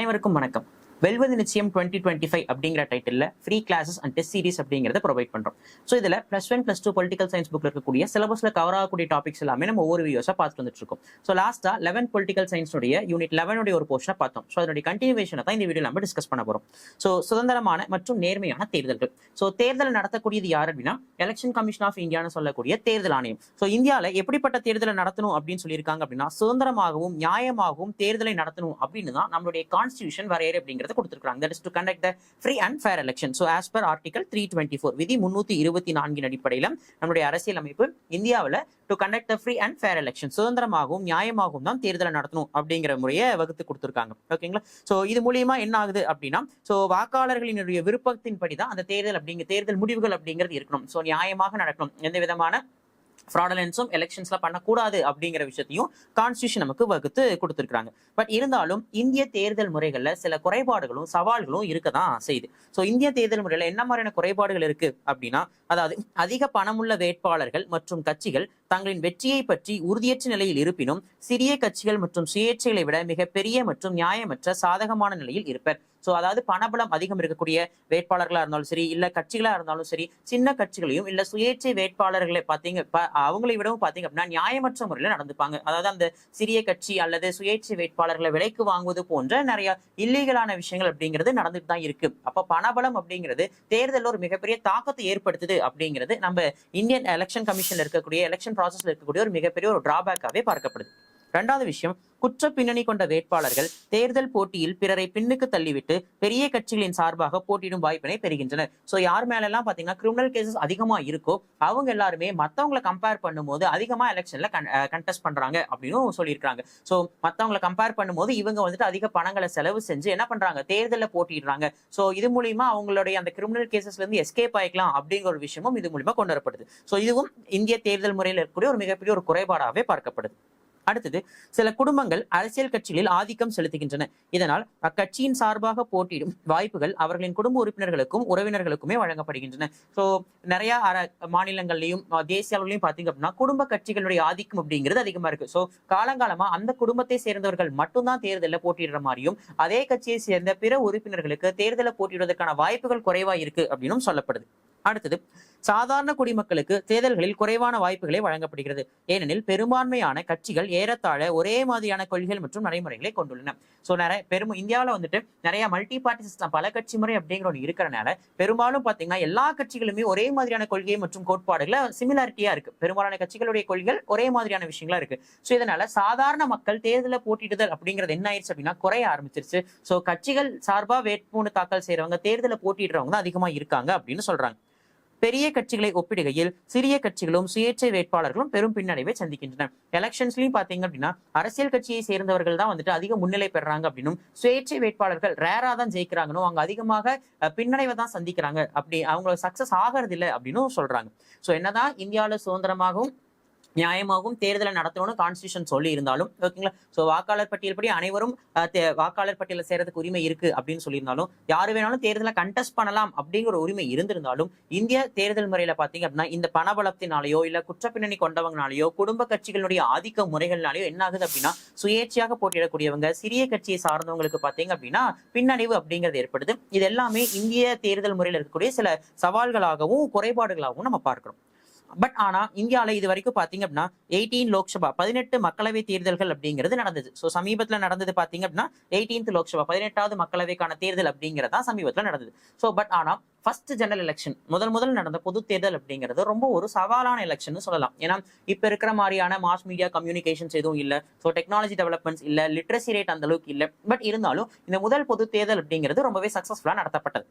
அனைவருக்கும் வணக்கம். வெல்வது நிச்சயம் 2025 அப்படிங்கிற title free classes and test series அப்படிங்கிறத ப்ரொவைட் பண்றோம். ஸோ இதில் +1 +2 பொலிட்டிக்கல் சயின்ஸ் புக்ல இருக்கக்கூடிய சிலபஸ்ல கவர் ஆகக்கூடிய டாபிக்ஸ் எல்லாமே நம்ம ஒவ்வொரு வீடியோஸா பார்த்துட்டு வந்துட்டு இருக்கோம். ஸோ லாஸ்டா 11 பொலிட்டிக்கல் சயின்ஸுடைய யூனிட் 11 ஒரு போர்ஷனை பார்த்தோம். ஸோ அதனுடைய கண்டினியூவேஷனை தான் இந்த வீடியோ நம்ம டிஸ்கஸ் பண்ண போறோம். ஸோ சுதந்திரமான மற்றும் நேர்மையான தேர்தல்கள். ஸோ தேர்தல் நடத்தக்கூடியது யார் அப்படின்னா எலெக்ஷன் கமிஷன் ஆஃப் இந்தியான்னு சொல்லக்கூடிய தேர்தல் ஆணையம். ஸோ இந்தியாவில் எப்படிப்பட்ட தேர்தலை நடத்தணும் அப்படின்னு சொல்லியிருக்காங்க அப்படின்னா சுதந்திரமாகவும் நியாயமாகவும் தேர்தலை நடத்தணும் அப்படின்னு தான் நம்மளுடைய கான்ஸ்டிடியூஷன் வரையறை அப்படிங்கிறத கொடுத்திருக்காங்க. That is to conduct the free and fair election. So as per article 324 விதி 324 அடிப்படையில் நம்முடைய அரசியல் அமைப்பு இந்தியாவில் to conduct the free and fair election சுதந்திரமாகவும் நியாயமாகவும் தான் தேர்தலை நடத்தணும் அப்படிங்கிற முறையை வகுத்து கொடுத்திருக்காங்க. ஓகேங்களா? சோ இது மூலியமா என்ன ஆகுது அப்படின்னா சோ வாக்காளர்களினுடைய விருப்பத்தின்படி தான் அந்த தேர்தல் முடிவுகள் அப்படிங்கிறது இருக்கணும். சோ நியாயமாக நடக்கணும். எந்த விதமான ஃப்ராடலன்ஸும் எலெக்ஷன்ஸ்ல பண்ணக்கூடாது அப்படிங்கிற விஷயத்தையும் கான்ஸ்டியூஷன் நமக்கு வகுத்து கொடுத்துருக்காங்க. பட் இருந்தாலும் இந்திய தேர்தல் முறைகள்ல சில குறைபாடுகளும் சவால்களும் இருக்கதான் செய்யுது. ஸோ இந்திய தேர்தல் முறையில என்ன மாதிரியான குறைபாடுகள் இருக்கு அப்படின்னா அதாவது அதிக பணமுள்ள வேட்பாளர்கள் மற்றும் கட்சிகள் தங்களின் வெற்றியை பற்றி உறுதியற்ற நிலையில் இருப்பினும் சிறிய கட்சிகள் மற்றும் சுயேட்சைகளை விட மிகப்பெரிய மற்றும் நியாயமற்ற சாதகமான நிலையில் இருப்பர். ஸோ அதாவது பணபலம் அதிகம் இருக்கக்கூடிய வேட்பாளர்களா இருந்தாலும் சரி இல்ல கட்சிகளா இருந்தாலும் சரி சின்ன கட்சிகளையும் இல்ல சுயேட்சை வேட்பாளர்களை பார்த்தீங்க அவங்களை விடவும் பார்த்தீங்க அப்படின்னா நியாயமற்ற முறையில நடந்துப்பாங்க. அதாவது அந்த சிறிய கட்சி அல்லது சுயேட்சை வேட்பாளர்களை விலைக்கு வாங்குவது போன்ற நிறைய இல்லீகலான விஷயங்கள் அப்படிங்கிறது நடந்துட்டு தான் இருக்கு. அப்ப பணபலம் அப்படிங்கிறது தேர்தலில் ஒரு மிகப்பெரிய தாக்கத்தை ஏற்படுத்துது அப்படிங்கிறது நம்ம இந்தியன் எலெக்ஷன் கமிஷன்ல இருக்கக்கூடிய எலெக்ஷன் ப்ராசஸ்ல இருக்கக்கூடிய ஒரு மிகப்பெரிய ஒரு டிராபேக்காவே பார்க்கப்படுது. ரெண்டாவது விஷயம், குற்ற பின்னணி கொண்ட வேட்பாளர்கள் தேர்தல் போட்டியில் பிறரை பின்னுக்கு தள்ளிவிட்டு பெரிய கட்சிகளின் சார்பாக போட்டியிடும் வாய்ப்பினை பெறுகின்றனர். ஸோ யார் மேல எல்லாம் பாத்தீங்கன்னா கிரிமினல் கேசஸ் அதிகமா இருக்கோ அவங்க எல்லாருமே மத்தவங்களை கம்பேர் பண்ணும்போது அதிகமா எலெக்ஷன்ல கண்டெஸ்ட் பண்றாங்க அப்படின்னு சொல்லியிருக்காங்க. ஸோ மத்தவங்களை கம்பேர் பண்ணும்போது இவங்க வந்துட்டு அதிக பணங்களை செலவு செஞ்சு என்ன பண்றாங்க தேர்தலில் போட்டிடுறாங்க. ஸோ இது மூலியமா அவங்களுடைய அந்த கிரிமினல் கேசஸ்ல இருந்து எஸ்கேப் ஆயிக்கலாம் அப்படிங்கிற ஒரு விஷயமும் இது மூலியமா கொண்டு வரப்படுது. ஸோ இதுவும் இந்திய தேர்தல் முறையில் இருக்கக்கூடிய ஒரு மிகப்பெரிய ஒரு குறைபாடாகவே பார்க்கப்படுது. அடுத்தது, சில குடும்பங்கள் அரசியல் கட்சிகளில் ஆதிக்கம் செலுத்துகின்றன. இதனால் அக்கட்சியின் சார்பாக போட்டியிடும் வாய்ப்புகள் அவர்களின் குடும்ப உறுப்பினர்களுக்கும் உறவினர்களுக்குமே வழங்கப்படுகின்றன. ஸோ நிறைய மாநிலங்கள்லையும் தேசிய அளவுலையும் பார்த்தீங்க அப்படின்னா குடும்ப கட்சிகளுடைய ஆதிக்கம் அப்படிங்கிறது அதிகமா இருக்கு. ஸோ காலங்காலமா அந்த குடும்பத்தை சேர்ந்தவர்கள் மட்டும்தான் தேர்தலில் போட்டியிடுற மாதிரியும் அதே கட்சியை சேர்ந்த பிற உறுப்பினர்களுக்கு தேர்தலில் போட்டியிடுவதற்கான வாய்ப்புகள் குறைவா இருக்கு அப்படின்னு சொல்லப்படுது. அடுத்தது, சாதாரண குடிமக்களுக்கு தேர்தல்களில் குறைவான வாய்ப்புகளை வழங்கப்படுகிறது. ஏனெனில் பெரும்பான்மையான கட்சிகள் ஏறத்தாழ ஒரே மாதிரியான கொள்கைகள் மற்றும் நடைமுறைகளை கொண்டுள்ளன. ஸோ இந்தியாவில் வந்துட்டு நிறைய மல்டி பார்ட்டி சிஸ்டம் பல கட்சி முறை அப்படிங்கிற ஒன்று இருக்கிறனால பெரும்பாலும் பார்த்தீங்கன்னா எல்லா கட்சிகளுமே ஒரே மாதிரியான கொள்கை மற்றும் கோட்பாடுகளை சிமிலாரிட்டியா இருக்கு. பெரும்பாலான கட்சிகளுடைய கொள்கைகள் ஒரே மாதிரியான விஷயங்களா இருக்கு. ஸோ இதனால சாதாரண மக்கள் தேர்தலில் போட்டியிடுதல் அப்படிங்கிறது என்ன ஆயிடுச்சு அப்படின்னா குறைய ஆரம்பிச்சிருச்சு. ஸோ கட்சிகள் சார்பா வேட்புமனு தாக்கல் செய்யறவங்க தேர்தலில் போட்டியிடுறவங்க தான் அதிகமா இருக்காங்க அப்படின்னு சொல்றாங்க. பெரிய கட்சிகளை ஒப்பிடுகையில் சிறிய கட்சிகளும் சுயேட்சை வேட்பாளர்களும் பெரும் பின்னடைவை சந்திக்கின்றன. எலெக்ஷன்ஸ்லயும் பாத்தீங்க அப்படின்னா அரசியல் கட்சியை சேர்ந்தவர்கள் தான் வந்துட்டு அதிக முன்னிலை பெறாங்க அப்படின்னும் சுயேட்சை வேட்பாளர்கள் ரேரா தான் ஜெயிக்கிறாங்கன்னு அவங்க அதிகமாக பின்னடைவை தான் சந்திக்கிறாங்க. அப்படி அவங்க சக்சஸ் ஆகிறது இல்லை அப்படின்னு சொல்றாங்க. ஸோ என்னதான் இந்தியாவில் சுதந்திரமாகவும் நியாயமாகவும் தேர்தலை நடத்தணும்னு கான்ஸ்டியூஷன் சொல்லி இருந்தாலும் ஓகேங்களா. ஸோ வாக்காளர் பட்டியல் படி அனைவரும் வாக்காளர் பட்டியல சேர்றதுக்கு உரிமை இருக்கு அப்படின்னு சொல்லியிருந்தாலும் யாரு வேணாலும் தேர்தலை கண்டெஸ்ட் பண்ணலாம் அப்படிங்கிற ஒரு உரிமை இருந்திருந்தாலும் இந்திய தேர்தல் முறையில பாத்தீங்க அப்படின்னா இந்த பணபலத்தினாலேயோ இல்ல குற்றப்பின்னணி கொண்டவங்கனாலேயோ குடும்ப கட்சிகளுடைய ஆதிக்க முறைகள்னாலேயோ என்ன ஆகுது அப்படின்னா சுயேட்சையாக போட்டியிடக்கூடியவங்க சிறிய கட்சியை சார்ந்தவங்களுக்கு பாத்தீங்க அப்படின்னா பின்னடைவு அப்படிங்கிறது ஏற்படுது. இது எல்லாமே இந்திய தேர்தல் முறையில் இருக்கக்கூடிய சில சவால்களாகவும் குறைபாடுகளாகவும் நம்ம பார்க்கிறோம். பட் ஆனா இந்தியாவில இது வரைக்கும் பாத்தீங்க அப்படின்னா 18 லோக்சபா 18 மக்களவை தேர்தல்கள் அப்படிங்கிறது நடந்தது. ஸோ சமீபத்துல நடந்தது பாத்தீங்க அப்படின்னா 18th லோக்சபா 18வது மக்களவைக்கான தேர்தல் அப்படிங்கிறதா சமீபத்துல நடந்தது. ஸோ பட் ஆனா ஃபர்ஸ்ட் ஜெனரல் எலெக்ஷன் முதல் நடந்த பொது தேர்தல் அப்படிங்கிறது ரொம்ப ஒரு சவாலான எலெக்ஷன் சொல்லலாம். ஏன்னா இப்ப இருக்கிற மாதிரியான மாஸ் மீடியா கம்யூனிகேஷன்ஸ் எதுவும் இல்லை. ஸோ டெக்னாலஜி டெவலப்மெண்ட்ஸ் இல்லை, லிட்ரஸி ரேட் அந்த அளவுக்கு இல்லை. பட் இருந்தாலும் இந்த முதல் பொது தேர்தல் அப்படிங்கிறது ரொம்பவே சக்சஸ்ஃபுல்லா நடத்தப்பட்டது.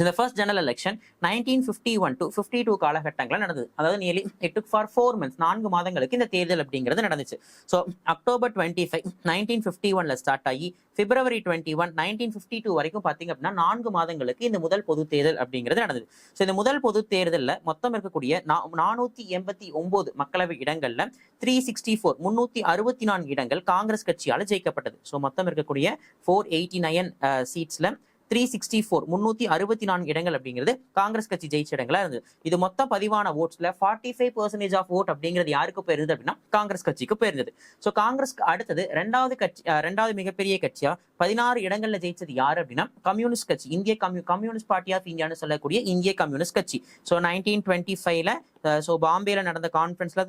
இந்த ஃபர்ஸ்ட் ஜெனரல் எலெக்ஷன் 1951 to 52 காலகட்டங்களில் நடந்தது. அதாவது nearly it took for 4 months 4 மாதங்களுக்கு இந்த தேர்தல் அப்படிங்கிறது நடந்துச்சு. ஸோ அக்டோபர் 25 1951 ஸ்டார்ட் ஆகி பிப்ரவரி 21 1952 வரைக்கும் பார்த்தீங்க அப்படின்னா 4 மாதங்களுக்கு இந்த முதல் பொது தேர்தல் அப்படிங்கிறது நடந்தது. ஸோ இந்த முதல் பொது தேர்தலில் மொத்தம் இருக்கக்கூடிய 489 மக்களவை இடங்கள்ல 364 364 இடங்கள் காங்கிரஸ் கட்சியால் ஜெயிக்கப்பட்டது. ஸோ மொத்தம் இருக்கக்கூடிய 489 சீட்ஸ்ல 364 364 இடங்கள் அப்படிங்கிறது காங்கிரஸ் கட்சி ஜெயிச்ச இடங்களா இருந்தது. இது மொத்தம் பதிவான ஓட்ஸ்ல 45% ஆஃப் ஓட் அப்படிங்கிறது யாருக்கு போயிருந்தது அப்படின்னா காங்கிரஸ் கட்சிக்கு போயிருந்தது. ஸோ காங்கிரஸ்க்கு அடுத்தது ரெண்டாவது மிகப்பெரிய கட்சியா 16 இடங்கள்ல ஜெயிச்சது யாரு அப்படின்னா கம்யூனிஸ்ட் கட்சி, இந்திய கம்யூனிஸ்ட் பார்ட்டி ஆஃப் இந்தியான்னு சொல்லக்கூடிய இந்திய கம்யூனிஸ்ட் கட்சி. ஸோ 1925ல ஸோ பாம்பேல நடந்த கான்ஃபரன்ஸ்ல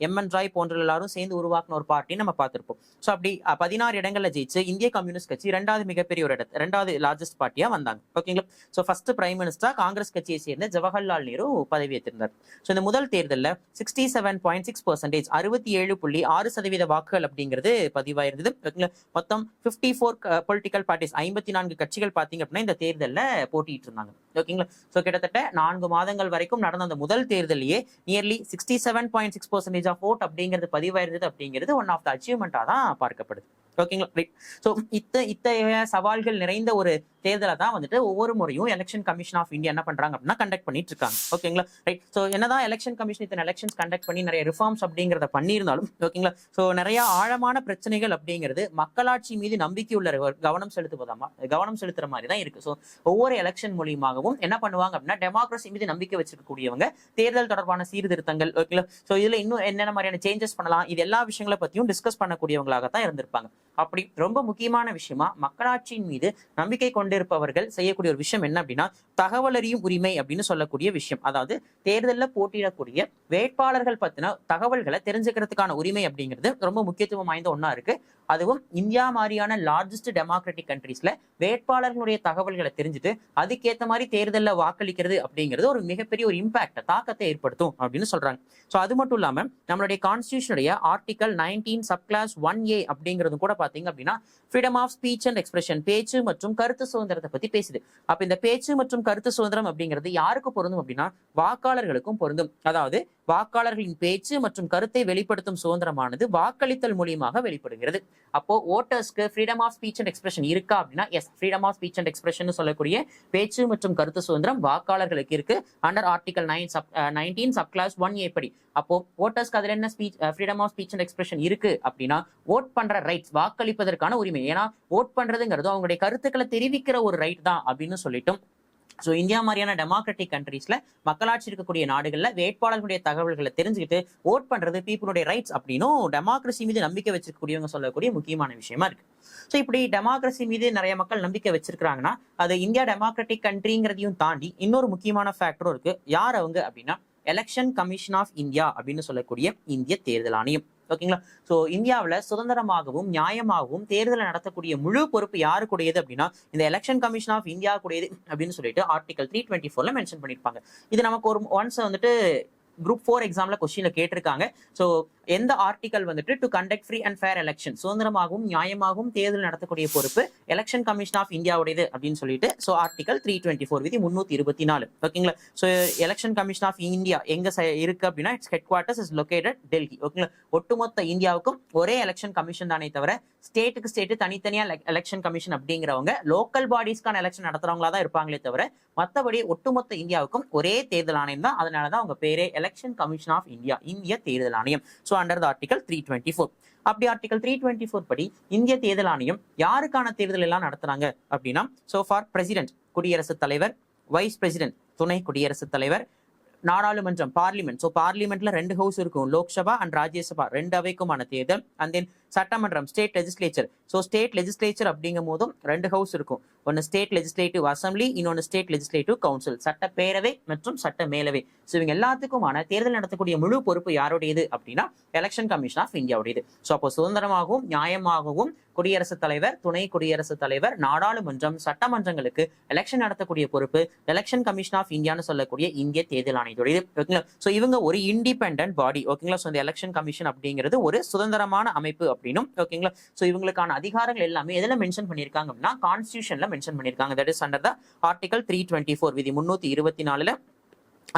எம்என் ராய் போன்ற எல்லாரும் சேர்ந்து உருவாக்கின ஒரு பார்ட்டி நம்ம பார்த்திருப்போம். ஸோ அப்படி 16 இடங்கள்ல ஜெயிச்சு இந்திய கம்யூனிஸ்ட் கட்சி ரெண்டாவது லார்ஜஸ்ட் பார்ட்டியா வந்தாங்க. ஓகேங்களா. ஸோ ஃபர்ஸ்ட் பிரைம் மினிஸ்டரா காங்கிரஸ் கட்சியை சேர்ந்த ஜவஹர்லால் நேரு பதவி ஏற்றிருந்தார். ஸோ இந்த முதல் தேர்தலில் 67.6% 67.6% வாக்குகள் அப்படிங்கிறது பதிவாயிருந்தது. ஓகேங்களா. மொத்தம் 54 பொலிட்டிக்கல் பார்ட்டிஸ் 54 கட்சிகள் பார்த்தீங்க அப்படின்னா இந்த தேர்தலில் போட்டிட்டு இருந்தாங்க. ஓகேங்களா. ஸோ கிட்டத்தட்ட 4 மாதங்கள் வரைக்கும் நடந்த அந்த முதல் தேர்தலையே நியர்லி 67.6% ஆஃப் ஓட் அப்படிங்கிறது பதிவாயிருந்தது அப்படிங்கிறது ஒன் ஆஃப் த அச்சீவ்மெண்டா தான் பார்க்கப்படுது. ஓகேங்களா. ஸோ இத்தகைய சவால்கள் நிறைந்த ஒரு தேர்தலை தான் வந்துட்டு ஒவ்வொரு முறையும் எலெக்ஷன் கமிஷன் ஆஃப் இந்தியா என்ன பண்றாங்க அப்படின்னா கண்டக்ட் பண்ணிட்டு இருக்காங்க. ஓகேங்களா. ரைட். ஸோ என்னதான் எலெக்ஷன் கமிஷன் இத்தனை எலெக்ஷன்ஸ் கண்டக்ட் பண்ணி நிறைய ரிஃபார்ம்ஸ் அப்படிங்கிறத பண்ணியிருந்தாலும் ஓகேங்களா, ஸோ நிறைய ஆழமான பிரச்சனைகள் அப்படிங்கிறது மக்களாட்சி மீது நம்பிக்கை உள்ள கவனம் செலுத்துற மாதிரி தான் இருக்கு. ஸோ ஒவ்வொரு எலெக்ஷன் மூலியமாகவும் என்ன பண்ணுவாங்க அப்படின்னா டெமோக்ரஸி மீது நம்பிக்கை வச்சிருக்கக்கூடியவங்க தேர்தல் தொடர்பான சீர்திருத்தங்கள் ஓகேங்களா, ஸோ இதுல இன்னும் என்னென்ன மாதிரியான சேஞ்சஸ் பண்ணலாம் இது எல்லா விஷயங்களை பத்தியும் டிஸ்கஸ் பண்ணக்கூடியவங்களாக தான் இருந்திருப்பாங்க. அப்படி ரொம்ப முக்கியமான விஷயமா மக்களாட்சியின் மீது நம்பிக்கை கொண்டிருப்பவர்கள் செய்யக்கூடிய ஒரு விஷயம் என்ன அப்படின்னா தகவல் அறியும் உரிமை அப்படின்னு சொல்லக்கூடிய விஷயம். அதாவது தேர்தலில் போட்டியிடக்கூடிய வேட்பாளர்கள் பத்தின தகவல்களை தெரிஞ்சுக்கிறதுக்கான உரிமை அப்படிங்கிறது ரொம்ப முக்கியத்துவம் வாய்ந்த ஒன்னா இருக்கு. அதுவும் இந்தியா மாதிரியான லார்ஜஸ்ட் டெமோக்ராட்டிக் கண்ட்ரீஸ்ல வேட்பாளர்களுடைய தகவல்களை தெரிஞ்சுட்டு அதுக்கேற்ற மாதிரி தேர்தலில் வாக்களிக்கிறது அப்படிங்கிறது ஒரு மிகப்பெரிய ஒரு இம்பாக்ட் தாக்கத்தை ஏற்படுத்தும் அப்படின்னு சொல்றாங்க. ஸோ அது மட்டும் இல்லாம நம்மளுடைய கான்ஸ்டியூஷனுடைய ஆர்டிகல் 19 சப்கிளாஸ் 1A அப்படிங்கிறது கூட பாத்தீங்க அப்படின்னா freedom of speech and expression, பேச்சு மற்றும் கருத்து சுதந்திரத்தை பத்தி பேசுது. அப்ப இந்த பேச்சு மற்றும் கருத்து சுதந்திரம் அப்படிங்கிறது யாருக்கு பொருந்தும் அப்படின்னா வாக்காளர்களுக்கும் பொருந்தும். அதாவது வாக்காளர்களின் பேச்சு மற்றும் கருத்தை வெளிப்படுத்தும் சுதந்திரமானது வாக்களித்தல் மூலியமாக வெளிப்படுகிறது. அப்போ ஓட்டர்ஸ்க்கு freedom of speech and expression இருக்கா அப்படின்னா yes, freedom of speech and expression சொல்லக்கூடிய பேச்சு மற்றும் கருத்து சுதந்திரம் வாக்காளர்களுக்கு இருக்கு அண்டர் ஆர்டிகல் 19 சப்கிளாஸ் 1A படி. அப்போ ஓட்டர்ஸ்க்கு அதுல என்ன freedom of speech and expression இருக்கு அப்படின்னா ஓட் பண்ற ரைட்ஸ், வாக்களிப்பதற்கான உரிமை. ஏன்னா ஓட் பண்றதுங்கிறது அவங்களுடைய கருத்துக்களை தெரிவிக்கிற ஒரு ரைட் தான் அப்படின்னு சொல்லிட்டும். ஸோ இந்தியா மாதிரியான டெமோக்ராட்டிக் கண்ட்ரீஸ்ல மக்களாட்சி இருக்கக்கூடிய நாடுகள்ல வேட்பாளர்களுடைய தகவல்களை தெரிஞ்சுக்கிட்டு ஓட் பண்றது பீப்புளுடைய ரைட்ஸ் அப்படின்னும் டெமோக்ரஸி மீது நம்பிக்கை வச்சிருக்கக்கூடியவங்க சொல்லக்கூடிய முக்கியமான விஷயமா இருக்கு. ஸோ இப்படி டெமோக்ரஸி மீது நிறைய மக்கள் நம்பிக்கை வச்சிருக்காங்கன்னா அது இந்தியா டெமோக்ராட்டிக் கண்ட்ரிங்கிறதையும் தாண்டி இன்னொரு முக்கியமான ஃபேக்டரும் இருக்கு. யார் அவங்க அப்படின்னா எலெக்ஷன் கமிஷன் ஆஃப் இந்தியா அப்படின்னு சொல்லக்கூடிய இந்திய தேர்தல் ஆணையம். ஓகேங்களா. சோ இந்தியாவில சுதந்திரமாகவும் நியாயமாகவும் தேர்தலை நடத்தக்கூடிய முழு பொறுப்பு யாருக்குடையது அப்படின்னா இந்த எலெக்ஷன் கமிஷன் ஆஃப் இந்தியா கூடியது அப்படின்னு சொல்லிட்டு ஆர்டிகல் 324 மென்ஷன் பண்ணிருப்பாங்க. இது நமக்கு ஒரு ஒன்ஸ் வந்துட்டு குரூப் 4 எக்ஸாம்ல கொஸ்டின்ல கேட்டிருக்காங்க. சோ எந்த ஆர்டிகல் வந்துட்டு to conduct free and fair election, சுதந்திரமாகவும் நியாயமாகவும் தேர்தல் நடத்தக்கூடிய பொறுப்பு எலெக்ஷன் கமிஷன் ஆஃப் இந்தியாவுடையது அப்படின்னு சொல்லிட்டு சோ ஆர்டிகல் 324 விதி 324. ஓகேங்களா. So election commission of India எங்க இருக்கு அப்படின்னா its headquarters is located Delhi. ஓகேங்களா. ஒட்டுமொத்த இந்தியாவுக்கும் ஒரே எலெக்ஷன் கமிஷன் தானே தவிர ஸ்டேட்டுக்கு ஸ்டேட் தனித்தனியா எலெக்ஷன் கமிஷன் அப்படிங்கிறவங்க லோக்கல் பாடிஸ்க்கான எலெக்ஷன் நடத்துறவங்களா தான் இருப்பாங்களே தவிர மற்றபடி ஒட்டுமொத்த இந்தியாவுக்கும் ஒரே தேர்தல் ஆணையம் தான். அதனாலதான் அவங்க பேரே எலெக்ஷன் கமிஷன் ஆஃப் இந்தியா, இந்திய தேர்தல் ஆணையம். So under the article 324. அப்படி ஆர்டிகல் 324 படி இந்திய தேர்தல் ஆணையம் யாருக்கான தேர்தல் எல்லாம் நடத்துறாங்க அப்படின்னா சோ ஃபார் பிரசிடென்ட் குடியரசுத் தலைவர், வைஸ் பிரசிடென்ட் துணை குடியரசுத் தலைவர், நாடாளுமன்றம் பார்லிமெண்ட். ஸோ பார்லிமெண்ட்ல 2 ஹவுஸ் இருக்கும், லோக்சபா அண்ட் ராஜ்யசபா 2 அவைக்குமான தேர்தல். அண்ட் தென் சட்டமன்றம் state legislature. So state legislature அப்படிங்கும் போதும் 2 ஹவுஸ் இருக்கும், ஒன்னு ஸ்டேட் லெஜிஸ்லேட்டிவ் அசம்பிளி, இன்னொன்று ஸ்டேட் லெஜிஸ்லேட்டிவ் கவுன்சில், சட்டப்பேரவை மற்றும் சட்ட மேலவை. ஸோ இவங்க எல்லாத்துக்குமான தேர்தல் நடத்தக்கூடிய முழு பொறுப்பு யாருடையது அப்படின்னா எலெக்ஷன் கமிஷன் ஆஃப் இந்தியாவுடையது. ஸோ அப்போ சுதந்திரமாகவும் நியாயமாகவும் குடியரசுத் தலைவர், துணை குடியரசுத் தலைவர், நாடாளுமன்றம், சட்டமன்றங்களுக்கு எலெக்ஷன் நடத்தக்கூடிய பொறுப்பு எலெக்ஷன் கமிஷன் ஆஃப் இந்தியான்னு சொல்லக்கூடிய இந்திய தேர்தல் ஆணையத்துடையது. ஓகேங்களா. ஸோ இவங்க ஒரு இண்டிபெண்டன்ட் பாடி. ஓகேங்களா. ஸோ இந்த எலெக்ஷன் கமிஷன் அப்படிங்கிறது ஒரு சுதந்திரமான அமைப்பு அப்படின்னும். ஓகேங்களா. ஸோ இவங்களுக்கான அதிகாரங்கள் எல்லாமே எதுல மென்ஷன் பண்ணிருக்காங்க அப்படின்னா கான்ஸ்டியூஷன்ல மென்ஷன் பண்ணிருக்காங்க. That is under the article 324 விதி 324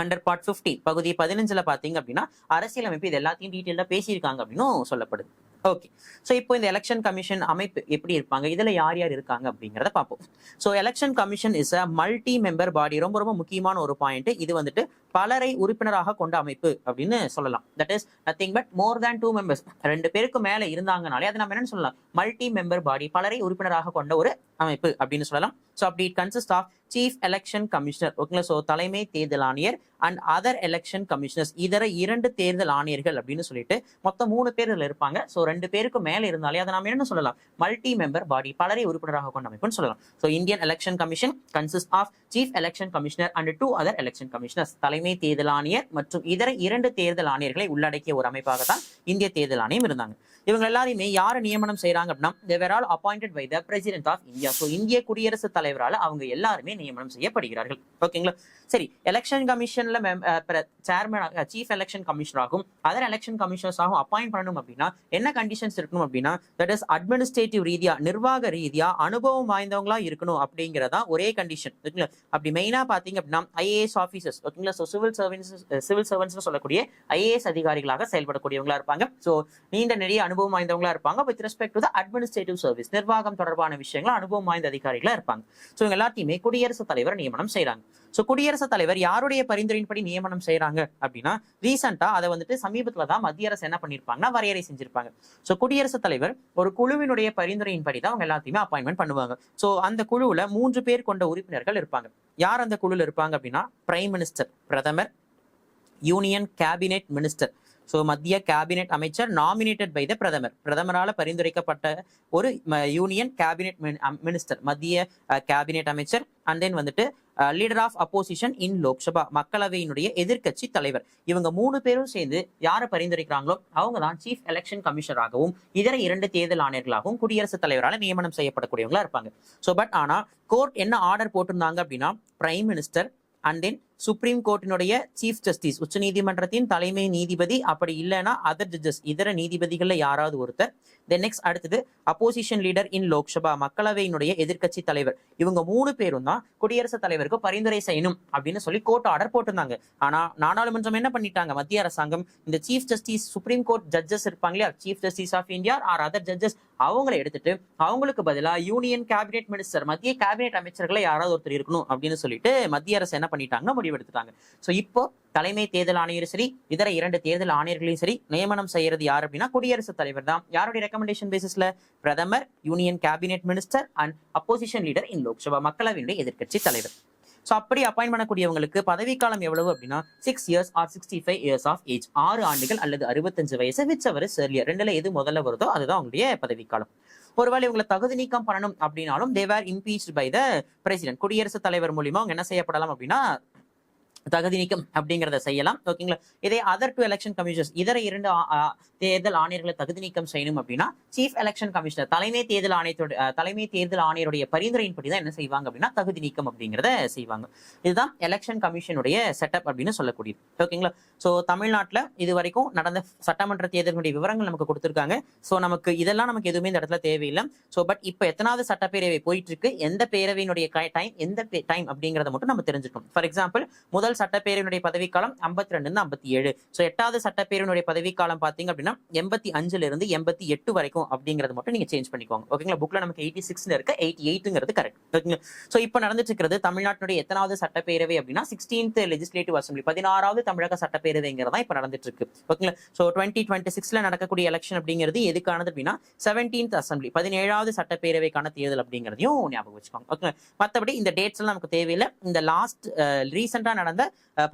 அண்டர் பார்ட் 50 பகுதி 15 பாத்தீங்க அப்படின்னா அரசியலமைப்பு இது எல்லாத்தையும் டீட்டெயிலா பேசியிருக்காங்க அப்படின்னு சொல்லப்படுது. ஓகே. ஸோ இப்போ இந்த எலெக்ஷன் கமிஷன் அமைப்பு எப்படி இருப்பாங்க, இதுல யார் யார் இருக்காங்க அப்படிங்கிறத பார்ப்போம். So election commission is a multi member body. ரொம்ப ரொம்ப முக்கியமான ஒரு பாயிண்ட் இது. வந்துட்டு பலரை உறுப்பினராக கொண்ட அமைப்பு அப்படின்னு சொல்லலாம். That is nothing but more than 2 members. 2 பேருக்கு மேல இருந்தாங்கனாலே அதை நம்ம என்னன்னு சொல்லலாம், மல்டி மெம்பர் பாடி, பலரை உறுப்பினராக கொண்ட ஒரு அமைப்பு அப்படின்னு சொல்லலாம். ஸோ அப்படி it consist of chief election commissioner, ஓகேங்களா. ஸோ தலைமை தேர்தல் ஆணையர் அண்ட் அதர் எலெக்ஷன் கமிஷனர்ஸ், இதர 2 தேர்தல் ஆணையர்கள் அப்படின்னு சொல்லிட்டு மொத்தம் 3 பேர் இதுல இருப்பாங்க. ஸோ 2 பேருக்கு மேல இருந்தாலே அதை நாம என்ன சொல்லலாம், மல்டி மெம்பர் பாடி, பலரை உறுப்பினராக கொண்ட அமைப்புன்னு சொல்லலாம். So Indian election commission consist of chief election commissioner and 2 other election commissioners. தலைமை தேர்தல் ஆணையர் மற்றும் இதர 2 தேர்தல் ஆணையர்களை உள்ளடக்கிய ஒரு அமைப்பாக தான் இந்திய தேர்தல் ஆணையம் இருந்தாங்க. இவங்க எல்லாரையுமே யாரை நியமனம் செய்யறாங்க அப்படின்னா, they were all appointed by the president of India. So இந்திய குடியரசுத் தலைவரால் அவங்க எல்லாருமே நியமனம் செய்யப்படுகிறார்கள். ஓகேங்களா. சரி, எலெக்ஷன் கமிஷன்ல சேர்மன், சீஃப் எலெக்ஷன் கமிஷனராகவும் அதர் எலெக்ஷன் கமிஷனர்ஸாகவும் அப்பாயிண்ட் பண்ணணும் அப்படின்னா என்ன கண்டிஷன்ஸ் இருக்கணும் அப்படின்னா, தட் இஸ் அட்மினிஸ்ட்ரேட்டிவ் ரீதியா, நிர்வாக ரீதியா அனுபவம் வாய்ந்தவங்களா இருக்கணும் அப்படிங்கிறதா ஒரே கண்டிஷன். ஓகேங்களா. அப்படி மெயினா பாத்தீங்க அப்படின்னா ஐஏஎஸ் ஆஃபீஸர்ஸ், ஓகேங்களா. ஸோ சிவில் சர்வன்ஸ் சொல்லக்கூடிய ஐஏஎஸ் அதிகாரிகளாக செயல்படக்கூடியவங்களா இருப்பாங்க. ஸோ நீண்ட நிறைய அனுபவம் வாய்ந்தவங்களா இருப்பாங்க. With respect to the administrative service, நிர்வாகம் தொடர்பான விஷயங்கள் அனுபவம் வாய்ந்த அதிகாரிகளா இருப்பாங்க. ஸோ இவங்க எல்லாத்தையுமே குடியரசுத் தலைவர் நியமனம் செய்யறாங்க. ஸோ குடியரசுத் தலைவர் யாருடைய பரிந்துரையின்படி நியமனம் செய்யறாங்க அப்படின்னா, ரீசெண்டா அதை வந்துட்டு சமீபத்துல தான் மத்திய அரசு என்ன பண்ணிருப்பாங்கன்னா வரையறை செஞ்சிருப்பாங்க. ஸோ குடியரசுத் தலைவர் ஒரு குழுவினுடைய பரிந்துரையின்படி தான் அவங்க எல்லாத்தையுமே அப்பாயின்மெண்ட் பண்ணுவாங்க. ஸோ அந்த குழுவுல 3 பேர் கொண்ட உறுப்பினர்கள் இருப்பாங்க. யார் அந்த குழுல இருப்பாங்க அப்படின்னா, பிரைம் மினிஸ்டர், பிரதமர், யூனியன் கேபினெட் மினிஸ்டர். ஸோ மத்திய கேபினெட் அமைச்சர் நாமினேட்டட் பை த பிரதமர், பிரதமரால பரிந்துரைக்கப்பட்ட ஒரு யூனியன் கேபினெட் மினிஸ்டர், மத்திய கேபினெட் அமைச்சர். அண்ட் தென் வந்துட்டு leader of opposition in Lok Sabha, மக்களவையினுடைய எதிர்க்கட்சி தலைவர். இவங்க 3 பேரும் சேர்ந்து யாரை பரிந்துரைக்கிறாங்களோ அவங்க தான் சீஃப் எலெக்ஷன் கமிஷனராகவும் இதர 2 தேர்தல் ஆணையர்களாகவும் குடியரசுத் தலைவரால் நியமனம் செய்யப்படக்கூடியவங்களா இருப்பாங்க. ஸோ பட் ஆனா கோர்ட் என்ன ஆர்டர் போட்டிருந்தாங்க அப்படின்னா, prime minister and then supreme கோர்ட்டினுடைய சீஃப் ஜஸ்டிஸ், உச்ச நீதிமன்றத்தின் தலைமை நீதிபதி, அப்படி இல்லைன்னா அதர் ஜட்ஜஸ், இதர நீதிபதிகள்ல யாராவது ஒருத்தர். தென் நெக்ஸ்ட் அடுத்தது அப்போசிஷன் லீடர் இன் லோக்சபா, மக்களவையினுடைய எதிர்க்கட்சி தலைவர். இவங்க 3 பேரும் தான் குடியரசுத் தலைவருக்கு பரிந்துரை செய்யணும் அப்படின்னு சொல்லி கோர்ட் ஆர்டர் போட்டிருந்தாங்க. ஆனா நாடாளுமன்றம் என்ன பண்ணிட்டாங்க, மத்திய அரசாங்கம் இந்த chief justice, supreme court judges இருப்பாங்க இல்லையா, chief justice of India or other judges, அவங்களை எடுத்துட்டு அவங்களுக்கு பதிலாக யூனியன் கேபினெட் மினிஸ்டர், மத்திய கேபினெட் அமைச்சர்களை யாராவது ஒருத்தர் இருக்கணும் அப்படின்னு சொல்லிட்டு மத்திய அரசு என்ன பண்ணிட்டாங்கன்னா முடிவெடுத்துட்டாங்க. ஸோ இப்போ தலைமை தேர்தல் ஆணையரும் சரி, இதர 2 தேர்தல் ஆணையர்களையும் சரி நியமனம் செய்யறது யார் அப்படின்னா குடியரசுத் தலைவர் தான். யாருடைய ரெக்கமெண்டேஷன் பேசிஸ்ல, பிரதமர், union cabinet minister and opposition leader in Lok Sabha, மக்களவையினுடைய எதிர்க்கட்சி தலைவர். ஸோ அப்படி அப்பாயின் பண்ணக்கூடியவங்களுக்கு பதவிக்காலம் எவ்வளவு அப்படின்னா 6 years or 65 years of age, 6 ஆண்டுகள் அல்லது 65 வயசு, விச் அவர் earlier, 2ல எது முதல்ல வருதோ அதுதான் அவங்களுடைய பதவிக்காலம். ஒருவேளை இவங்களை தகுதி நீக்கம் பண்ணணும் அப்படின்னாலும் they were impeached by the president, குடியரசுத் தலைவர் மூலியமா அவங்க என்ன செய்யப்படலாம் அப்படின்னா தகுதி நீக்கம் அப்படிங்கிறத செய்யலாம். ஓகேங்களா. இதே அதர் 2 எலெக்ஷன் கமிஷனர்ஸ், இதர 2 தேர்தல் ஆணையர்களை தகுதி நீக்கம் செய்யணும் அப்படின்னா சீஃப் எலெக்ஷன் கமிஷனர், தலைமை தேர்தல் ஆணையருடைய பரிந்துரையின்படி தான் என்ன செய்வாங்க அப்படின்னா தகுதி நீக்கம் அப்படிங்கிறத செய்வாங்க. இதுதான் எலெக்ஷன் கமிஷனுடைய செட்டப் அப்படின்னு சொல்லக்கூடியது. ஓகேங்களா. ஸோ தமிழ்நாட்டில் இது வரைக்கும் நடந்த சட்டமன்ற தேர்தலுடைய விவரங்கள் நமக்கு கொடுத்துருக்காங்க. ஸோ நமக்கு இதெல்லாம் நமக்கு எதுவுமே இந்த இடத்துல தேவையில்லை. ஸோ பட் இப்போ எத்தனாவது சட்டப்பேரவை போயிட்டு இருக்கு, எந்த பேரவையினுடைய டைம், எந்த டைம் அப்படிங்கிறத மட்டும் நம்ம தெரிஞ்சுக்கணும். ஃபார் எக்ஸாம்பிள் முதல் சட்டப்பேரவையினுடைய பதவிக்காலம் 52 57. ஸோ 8வது சட்டப்பேரவையினுடைய பதவிக்காலம் பாத்தீங்க அப்படின்னா 85 இருந்து 88 வரைக்கும் அப்படிங்கறது மட்டும் நீங்க சேஞ்ச் பண்ணிக்கோங்க. ஓகேங்களா. புக்ல நமக்கு 86 இருக்கு, 88ங்கிறது கரெக்ட். ஓகேங்களா. ஸோ இப்போ நடந்துட்டு இருக்கிறது தமிழ்நாட்டுடைய எத்தனாவது சட்டப்பேரவை அப்படின்னா 16th லெஜிஸ்லேட்டிவ் அசம்பிளி, 16வது தமிழக சட்டப்பேரவைங்கிறதா இப்போ நடந்துட்டு இருக்கு. ஓகேங்களா. ஸோ 2026ல நடக்கக்கூடிய எலெக்ஷன் அப்படிங்கிறது எதுக்கானது அப்படின்னா 17th அசம்பிளி, 17வது சட்டப்பேரவைக்கான தேர்தல் அப்படிங்கிறதையும் ஞாபகம் வச்சுக்கோங்க. ஓகே. மற்றபடி இந்த டேட்ஸ் எல்லாம் நமக்கு தேவையில்லை. இந்த லாஸ்ட் ரீசெண்டா நடந்த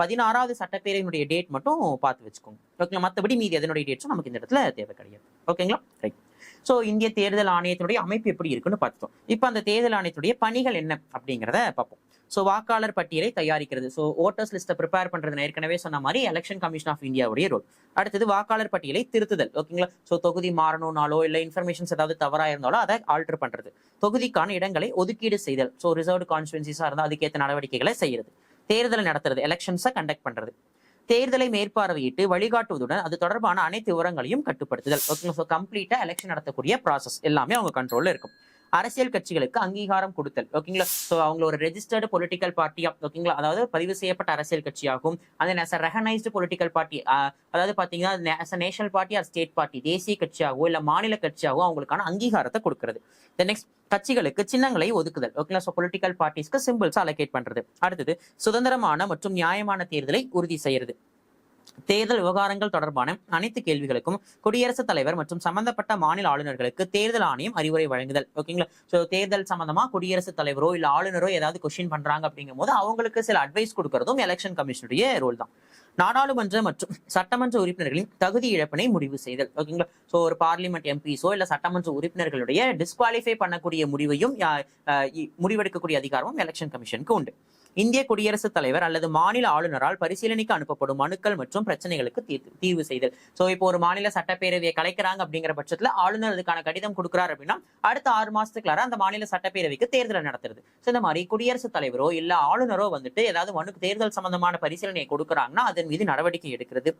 16வது சட்டப்பேரவையினுடைய டேட் மட்டும் பார்த்து வச்சுக்கோங்க. ஓகேங்களா. மற்றபடி மீதி அதனுடைய டேட்ஸும் நமக்கு இந்த இடத்துல தேவை கிடையாது. ஓகேங்களா. ரைட். ஸோ இந்திய தேர்தல் ஆணையத்தினுடைய அமைப்பு எப்படி இருக்குன்னு பார்த்துட்டோம். இப்போ அந்த தேர்தல் ஆணையத்துடைய பணிகள் என்ன அப்படிங்கிறத பார்ப்போம். ஸோ வாக்காளர் பட்டியலை தயாரிக்கிறது, ஸோ ஓட்டர்ஸ் லிஸ்ட்டை ப்ரிப்பேர் பண்றது ஏற்கனவே சொன்ன மாதிரி எலெக்ஷன் கமிஷன் ஆஃப் இந்தியாவுடைய ரோல். அடுத்தது வாக்காளர் பட்டியலை திருத்துதல். ஓகேங்களா. ஸோ தொகுதி மாறணும்னாலோ இல்லை இன்ஃபர்மேஷன்ஸ் ஏதாவது தவறாக இருந்தாலோ அதை ஆல்டர் பண்றது. தொகுதிக்கான இடங்களை ஒதுக்கீடு செய்தல், ஸோ ரிசர்வ்டு கான்ஸ்டிடுவன்சிஸா இருந்தால் அதுக்கேற்ற நடவடிக்கைகளை செய்யறது. தேர்தலை நடத்துறது, எலெக்ஷன்ஸை கண்டக்ட் பண்றது. தேர்தலை மேற்பார்வையிட்டு வழிகாட்டுவதுடன் அது தொடர்பான அனைத்து விவரங்களையும் கட்டுப்படுத்துதல். ஓகேங்களா. ஸோ கம்ப்ளீட்டா எலெக்ஷன் நடத்தக்கூடிய ப்ராசஸ் எல்லாமே அவங்க கண்ட்ரோல்ல இருக்கும். அரசியல் கட்சிகளுக்கு அங்கீகாரம் கொடுத்தல். ஓகேங்களா? சோ அவங்க ஒரு ரெஜிஸ்டர்டு பொலிட்டிக்கல் பார்ட்டியா, ஓகேங்களா, அதாவது பதிவு செய்யப்பட்ட அரசியல் கட்சியாகும். அதே ரெகனைஸ்டு பொலிட்டிக்கல் பார்ட்டி, அதாவது பாத்தீங்கன்னா national party R state party, தேசிய கட்சியாகவோ இல்ல மாநில கட்சியாகவோ அவங்களுக்கான அங்கீகாரத்தை கொடுக்கிறது. நெக்ஸ்ட், கட்சிகளுக்கு சின்னங்களை ஒதுக்குதல். ஓகேங்களா? சோ பொலிட்டிக்கல் பார்ட்டிஸ்க்கு சிம்பிள்ஸ் அலோகேட் பண்றது. அடுத்தது, சுதந்திரமான மற்றும் நியாயமான தேர்தலை உறுதி செய்யறது. தேர்தல் விவகாரங்கள் தொடர்பான அனைத்து கேள்விகளுக்கும் குடியரசுத் தலைவர் மற்றும் சம்பந்தப்பட்ட மாநில ஆளுநர்களுக்கு தேர்தல் ஆணையம் அறிவுரை வழங்குதல். ஓகேங்களா? சோ தேர்தல் சம்பந்தமா குடியரசுத் தலைவரோ இல்ல ஆளுநரோ ஏதாவது கொஸ்டின் பண்றாங்க அப்படிங்கும் போது அவங்களுக்கு சில அட்வைஸ் கொடுக்கறதும் எலெக்ஷன் கமிஷனுடைய ரோல் தான். நாடாளுமன்ற மற்றும் சட்டமன்ற உறுப்பினர்களின் தகுதி இழப்பினை முடிவு செய்தல். ஓகேங்களா? சோ ஒரு பார்லிமெண்ட் எம்பிஸோ இல்ல சட்டமன்ற உறுப்பினர்களுடைய டிஸ்குவாலிஃபை பண்ணக்கூடிய முடிவையும் முடிவெடுக்கக்கூடிய அதிகாரமும் எலெக்ஷன் கமிஷனுக்கு உண்டு. இந்திய குடியரசுத் தலைவர் அல்லது மாநில ஆளுநரால் பரிசீலனைக்கு அனுப்பப்படும் மனுக்கள் மற்றும் பிரச்சனைகளுக்கு தீர்வு செய்தல். சோ இப்போ ஒரு மாநில சட்டப்பேரவையை கலைக்கிறாங்க அப்படிங்கிற பட்சத்துல ஆளுநர் அதுக்கான கடிதம் கொடுக்குறாரு அப்படின்னா அடுத்த 6 மாசத்துக்குள்ளார அந்த மாநில சட்டப்பேரவைக்கு தேர்தலை நடத்துறது. சோ இந்த மாதிரி குடியரசுத் தலைவரோ இல்ல ஆளுநரோ வந்துட்டு ஏதாவது மனுக்கு தேர்தல் சம்பந்தமான பரிசீலனையை கொடுக்குறாங்கன்னா அதன் மீது நடவடிக்கை எடுக்கிறது.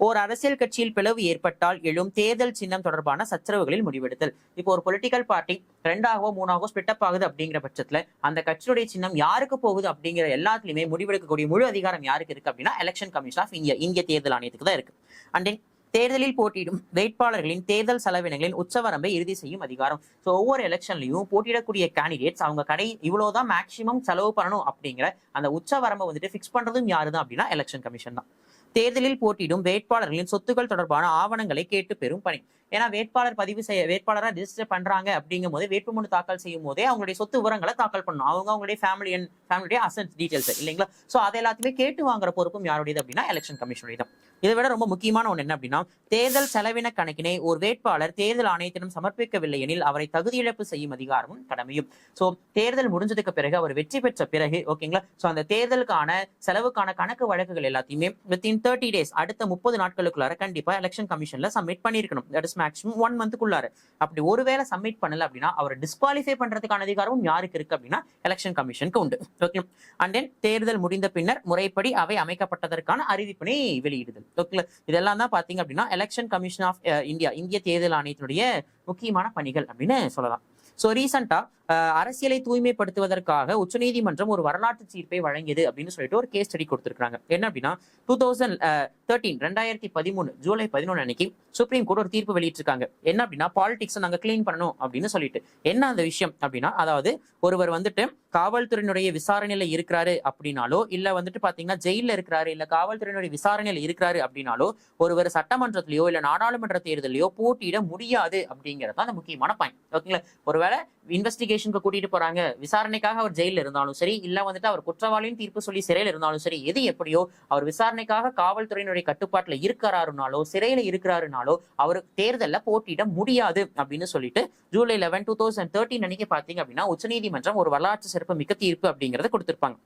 ஓர் அரசியல் கட்சியில் பிளவு ஏற்பட்டால் எழும் தேர்தல் சின்னம் தொடர்பான சச்சரவுகளில் முடிவெடுத்தல். இப்போ ஒரு பொலிட்டிக்கல் பார்ட்டி 2ஆகவோ 3ஆகவோ ஸ்பிட் அப் ஆகுது அப்படிங்கிற பட்சத்துல அந்த கட்சியுடைய சின்னம் யாருக்கு போகுது அப்படிங்கிற எல்லாத்துலயுமே முடிவெடுக்கக்கூடிய முழு அதிகாரம் யாருக்கு இருக்கு அப்படின்னா எலெக்ஷன் கமிஷன் ஆஃப் இந்தியா, இந்திய தேர்தல் ஆணையத்துக்கு தான் இருக்கு. அண்ட் தென் தேர்தலில் போட்டியிடும் வேட்பாளர்களின் தேர்தல் செலவினங்களின் உச்சவரம்பை இறுதி செய்யும் அதிகாரம். ஸோ ஒவ்வொரு எலெக்ஷன்லையும் போட்டியிடக்கூடிய கேண்டிடேட்ஸ் அவங்க இவ்வளவுதான் மேக்சிமம் செலவு பண்ணணும் அப்படிங்கிற அந்த உச்சவரம்பை வந்துட்டு பிக்ஸ் பண்றதும் யாருதான் அப்படின்னா எலெக்ஷன் கமிஷன் தான். தேர்தலில் போட்டியிடும் வேட்பாளர்களின் சொத்துக்கள் தொடர்பான ஆவணங்களை கேட்டு பெறும் பணி. ஏன்னா வேட்பாளரா ரிஜிஸ்டர் பண்றாங்க அப்படிங்கும் போது வேட்புமனு தாக்கல் செய்யும் போதே அவங்களுடைய சொத்து விவரங்களை தாக்கல் பண்ணணும். அவங்களுடைய ஃபேமிலியுடைய அசெட்ஸ் டீடைல்ஸ் இல்லைங்களா? சோ அதை எல்லாத்தையுமே கேட்டு வாங்குற பொறுப்பும் யாருடையது அப்படின்னா எலெக்ஷன் கமிஷனுடைய தான். இதை விட ரொம்ப முக்கியமான ஒண்ணு என்ன அப்படின்னா தேர்தல் செலவின கணக்கினை ஒரு வேட்பாளர் தேர்தல் ஆணையத்திடம் சமர்ப்பிக்கவில்லை எனில் அவரை தகுதி இழப்பு செய்யும் அதிகாரமும் கடமையும். சோ தேர்தல் முடிஞ்சதுக்கு பிறகு அவர் வெற்றி பெற்ற பிறகு ஓகேங்களா, சோ அந்த தேர்தலுக்கான செலவுக்கான கணக்கு வழக்குகள் எல்லாத்தையுமே வித்தின் 30 days, அடுத்த 30 நாட்களுக்குள்ளார கண்டிப்பா எலெக்ஷன் கமிஷன்ல சப்மிட் பண்ணிருக்கணும். That is maximum 1 monthக்குள்ளார. அப்படி ஒருவேளை சப்மிட் பண்ணல அப்படின்னா அவர் டிஸ்குவாலிஃபை பண்றதுக்கான அதிகாரமும் யாருக்கு இருக்கு அப்படின்னா எலெக்ஷன் கமிஷனுக்கு உண்டு. ஓகே. அண்ட் தென் தேர்தல் முடிந்த பின்னர் முறைப்படி அவை அமைக்கப்பட்டதற்கான அறிவிப்பினை வெளியிடுதல். ஓகே. இதெல்லாம் தான் பாத்தீங்க அப்படின்னா எலெக்ஷன் கமிஷன் ஆஃப் இந்தியா, இந்திய தேர்தல் ஆணையத்தினுடைய முக்கியமான பணிகள் அப்படின்னு சொல்லலாம். சோ ரீசெண்டா அரசியலை தூய்மைப்படுத்துவதற்காக உச்சநீதிமன்றம் ஒரு வரலாற்று தீர்ப்பை வழங்கியது அப்படின்னு சொல்லிட்டு ஒரு கேஸ் ஸ்டடி கொடுத்திருக்காங்க. என்ன அப்படின்னா 2013 ஜூலை 11 அன்னைக்கு சுப்ரீம் கோர்ட் ஒரு தீர்ப்பு வெளியிட்டிருக்காங்க. என்ன அப்படின்னா பாலிடிக்ஸ் நாங்க கிளீன் பண்ணணும் அப்படின்னு சொல்லிட்டு. என்ன அந்த விஷயம் அப்படின்னா, அதாவது ஒருவர் வந்துட்டு காவல்துறையினுடைய விசாரணையில இருக்கிறாரு அப்படின்னாலோ இல்ல வந்துட்டு பாத்தீங்கன்னா ஜெயில இருக்கிறாரு இல்ல காவல்துறையினுடைய விசாரணையில இருக்கிறாரு அப்படின்னாலோ ஒருவர் சட்டமன்றத்திலேயோ இல்ல நாடாளுமன்ற தேர்தலையோ போட்டியிட முடியாது அப்படிங்கறது அந்த முக்கியமான பாயிண்ட். ஓகேங்களா? ஒருவேளை இன்வெஸ்டிகேஷனுக்கு கூட்டிட்டு போறாங்க, விசாரணைக்காக அவர் ஜெயில இருந்தாலும் சரி இல்ல வந்துட்டு அவர் குற்றவாளின்னு தீர்ப்பு சொல்லி சிறையில் இருந்தாலும் சரி, எது எப்படியோ அவர் விசாரணைக்காக காவல்துறையினுடைய கட்டுப்பாட்டுல இருக்கிறாருனாலோ சிறையில இருக்கிறாருனாலோ அவர் தேர்தலில் போட்டியிட முடியாது அப்படின்னு சொல்லிட்டு ஜூலை 11, 2013 அன்னைக்கு பாத்தீங்க அப்படின்னா உச்சநீதிமன்றம் ஒரு வரலாற்று சிறப்பு மிக்க தீர்ப்பு அப்படிங்கறத கொடுத்திருப்பாங்க.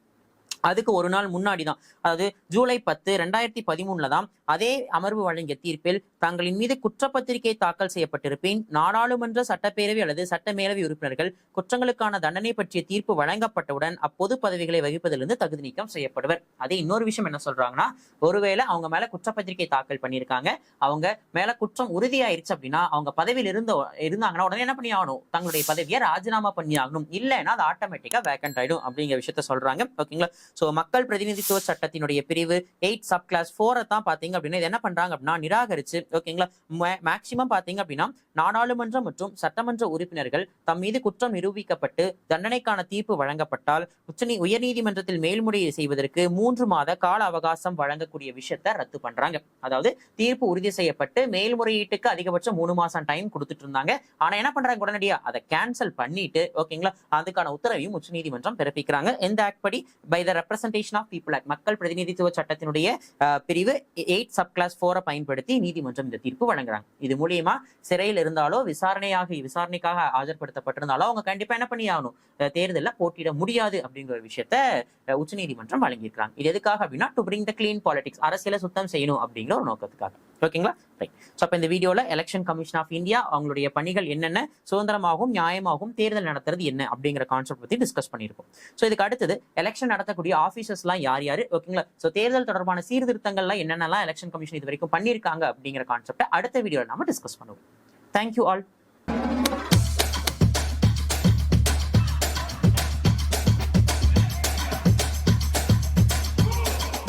அதுக்கு ஒரு நாள் முன்னாடி தான், அதாவது ஜூலை 10, 2013 தான் அதே அமர்வு வழங்கிய தீர்ப்பில் தங்களின் மீது குற்றப்பத்திரிகை தாக்கல் செய்யப்பட்டிருப்பின் நாடாளுமன்ற சட்டப்பேரவை அல்லது சட்டமேலவை உறுப்பினர்கள் குற்றங்களுக்கான தண்டனை பற்றிய தீர்ப்பு வழங்கப்பட்டவுடன் அப்பொது பதவிகளை வகிப்பதிலிருந்து தகுதி நீக்கம் செய்யப்படுவர். அதே இன்னொரு விஷயம் என்ன சொல்றாங்கன்னா, ஒருவேளை அவங்க மேல குற்றப்பத்திரிகை தாக்கல் பண்ணியிருக்காங்க, அவங்க மேல குற்றம் உறுதியாயிருச்சு அப்படின்னா அவங்க பதவியில் இருந்தாங்கன்னா உடனே என்ன பண்ணி ஆகணும், தங்களுடைய பதவியை ராஜினாமா பண்ணி ஆகணும். இல்லைன்னா அது ஆட்டோமேட்டிக்கா வேக்கண்ட் ஆயிடும் அப்படிங்கிற விஷயத்த சொல்றாங்க. ஓகேங்களா? சோ மக்கள் பிரதிநிதித்துவ சட்டத்தினுடைய பிரிவு 8 சப் கிளாஸ் 4 தான் பாத்தீங்க அப்படின்னா இது என்ன பண்றாங்க அப்படின்னா நிராகரிச்சு. ஓகேங்களா? மேக்சிமம் பாத்தீங்க அப்படின்னா நாடாளுமன்றம் மற்றும் சட்டமன்ற உறுப்பினர்கள் தம் மீது குற்றம் நிரூபிக்கப்பட்டு தண்டனைக்கான தீர்ப்பு வழங்கப்பட்டால் உயர்நீதிமன்றத்தில் மேல்முறையீடு செய்வதற்கு 3 மாத கால அவகாசம் வழங்கக்கூடிய விஷயத்த ரத்து பண்றாங்க. அதாவது தீர்ப்பு உறுதி செய்யப்பட்டு மேல்முறையீட்டுக்கு அதிகபட்சம் 3 மாசம் டைம் கொடுத்துட்டு இருந்தாங்க. ஆனா என்ன பண்றாங்க, உடனடியா அதை கேன்சல் பண்ணிட்டு ஓகேங்களா அதுக்கான உத்தரவையும் உச்சநீதிமன்றம் பிறப்பிக்கிறாங்க. இந்த ஆக்ட் படி by the representation of people act, மக்கள் பிரதிநிதித்துவ சட்டத்தினுடைய பிரிவு 8 சப் கிளாஸ் 4 பயன்படுத்தி நீதிமன்றம் இந்த தீர்ப்பு வழங்குறாங்க. இது மூலியமா சிறையில் இருந்தாலோ விசாரணைக்காக ஆஜர்படுத்தப்பட்டிருந்தாலோ அவங்க கண்டிப்பா என்ன பண்ணி ஆகணும், தேர்தலில் போட்டியிட முடியாது அப்படிங்கிற ஒரு விஷயத்த உச்சநீதிமன்றம் வழங்கியிருக்காங்க. இது எதுக்காக அப்படின்னா to bring the clean politics, அரசியலை சுத்தம் செய்யணும் அப்படிங்கிற ஒரு நோக்கத்துக்காக. ஓகேங்களா? ரைட். ஸோ அப்போ இந்த வீடியோல எலெக்ஷன் கமிஷன் ஆஃப் இந்தியா அவங்களுடைய பணிகள் என்னென்ன, சுதந்திரமாகவும் நியாயமாகவும் தேர்தல் நடத்துறது என்ன அப்படிங்கிற கான்செப்ட் பத்தி டிஸ்கஸ் பண்ணியிருக்கோம். ஸோ இதுக்கு அடுத்தது எலெக்ஷன் நடத்தக்கூடிய ஆஃபீஸர்ஸ்லாம் யார் யாரு, ஓகேங்களா, ஸோ தேர்தல் தொடர்பான சீர்திருத்தங்கள்லாம் என்னென்னலாம் எலெக்ஷன் கமிஷன் இது வரைக்கும் பண்ணியிருக்காங்க அப்படிங்கிற கான்செப்ட் அடுத்த வீடியோவில் நம்ம டிஸ்கஸ் பண்ணுவோம். Thank you all.